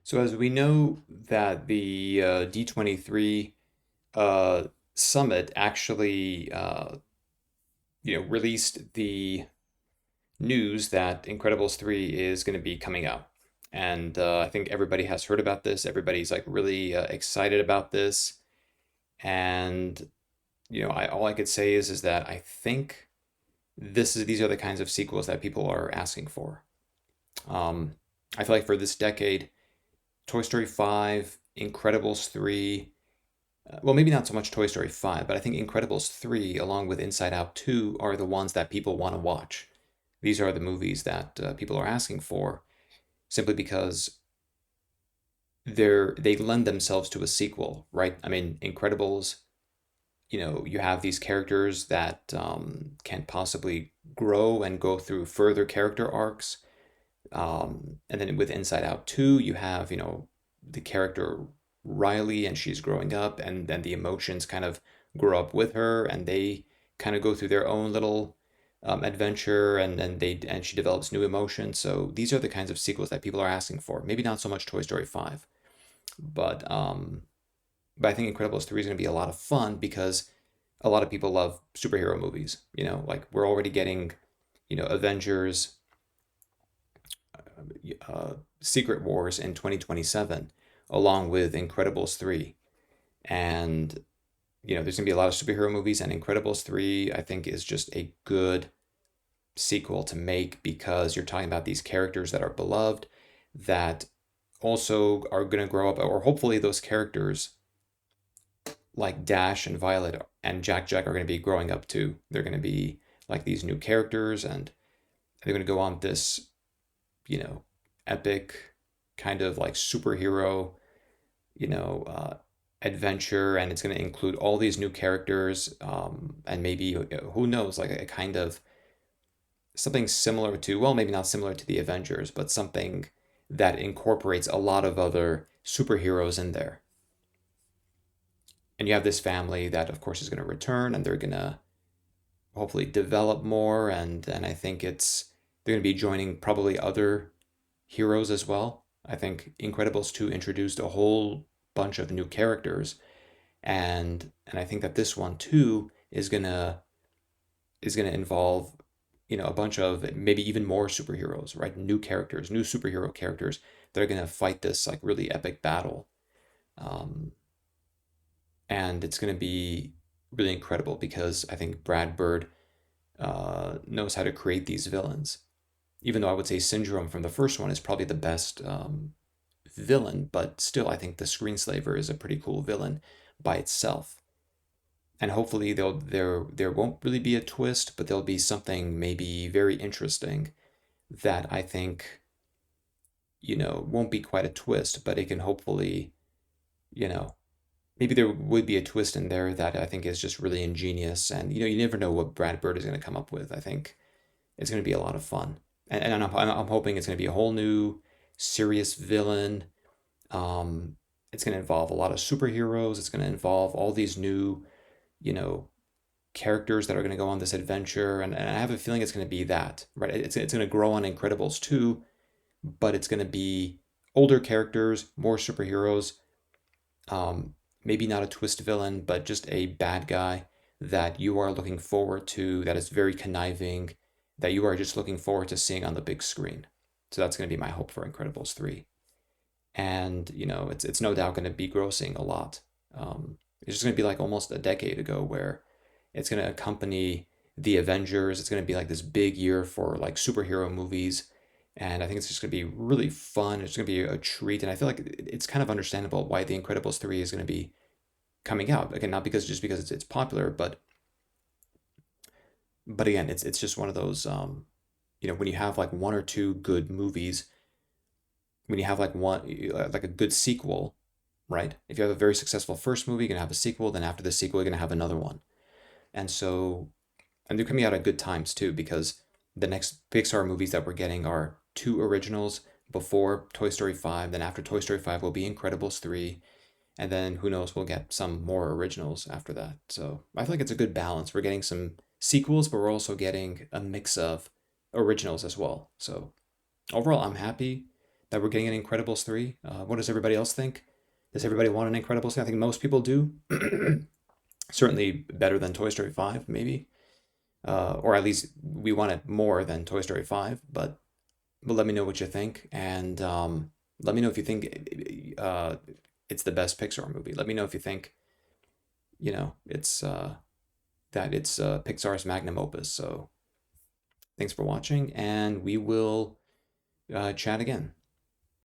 So as we know that the D23 uh, summit actually released the news that Incredibles 3 is going to be coming out. And I think everybody has heard about this. Everybody's like really excited about this. And all I could say is that I think these are the kinds of sequels that people are asking for. Um, I feel like for this decade, Toy Story 5, Incredibles 3, well, maybe not so much Toy Story 5, but I think Incredibles 3, along with Inside Out 2, are the ones that people want to watch. These are the movies that people are asking for simply because they lend themselves to a sequel, right? I mean, Incredibles, you have these characters that can possibly grow and go through further character arcs. And then with Inside Out 2, you have, the character Riley and she's growing up, and then the emotions kind of grow up with her and they kind of go through their own little adventure, and then she develops new emotions. So these are the kinds of sequels that people are asking for. Maybe not so much Toy Story 5, but um, but I think Incredibles 3 is going to be a lot of fun because a lot of people love superhero movies. Like we're already getting, Avengers, Secret Wars in 2027, along with Incredibles 3. And, there's going to be a lot of superhero movies, and Incredibles 3, I think, is just a good sequel to make because you're talking about these characters that are beloved that also are going to grow up, or hopefully those characters like Dash and Violet and Jack are going to be growing up too. They're going to be like these new characters, and they're going to go on this, you know, epic kind of like superhero, you know, uh, adventure, and it's going to include all these new characters, and maybe who knows, like a kind of something similar to, well, maybe not similar to the Avengers, but something that incorporates a lot of other superheroes in there. And you have this family that, of course, is going to return, and they're going to hopefully develop more, and I think they're going to be joining probably other heroes as well. I think Incredibles 2 introduced a whole bunch of new characters, and I think that this one too is gonna involve, a bunch of maybe even more superheroes, right? New characters, new superhero characters that are gonna fight this like really epic battle. Um, and it's gonna be really incredible because I think Brad Bird knows how to create these villains. Even though I would say Syndrome from the first one is probably the best villain, but still, I think the Screenslaver is a pretty cool villain by itself. And hopefully, there won't really be a twist, but there'll be something maybe very interesting that I think won't be quite a twist, but it can hopefully you know maybe there would be a twist in there that I think is just really ingenious, and you never know what Brad Bird is going to come up with. I think it's going to be a lot of fun, and I'm hoping it's going to be a whole new serious villain. Um, it's going to involve a lot of superheroes. It's going to involve all these new, you know, characters that are going to go on this adventure, and I have a feeling it's going to be that, right? It's going to grow on Incredibles 2, but it's going to be older characters, more superheroes, maybe not a twist villain, but just a bad guy that you are looking forward to, that is very conniving, that you are just looking forward to seeing on the big screen. So that's going to be my hope for Incredibles 3. And, it's no doubt going to be grossing a lot. It's just going to be like almost a decade ago where it's going to accompany the Avengers. It's going to be like this big year for like superhero movies. And I think it's just going to be really fun. It's going to be a treat. And I feel like it's kind of understandable why The Incredibles 3 is going to be coming out. Again, not because it's popular, but again, it's just one of those, when you have like one or two good movies, when you have like like a good sequel, right? If you have a very successful first movie, you're going to have a sequel. Then after the sequel, you're going to have another one. And so, and they're coming out at good times too, because the next Pixar movies that we're getting are two originals before Toy Story 5. Then after Toy Story 5 will be Incredibles 3. And then who knows, we'll get some more originals after that. So I feel like it's a good balance. We're getting some sequels, but we're also getting a mix of originals as well. So overall, I'm happy. that we're getting an Incredibles 3. What does everybody else think? Does everybody want an Incredibles 3? I think most people do. Certainly better than Toy Story 5, maybe. Or at least we want it more than Toy Story 5, but let me know what you think. And let me know if you think it's the best Pixar movie. Let me know if you think, it's that it's Pixar's magnum opus. So thanks for watching, and we will chat again.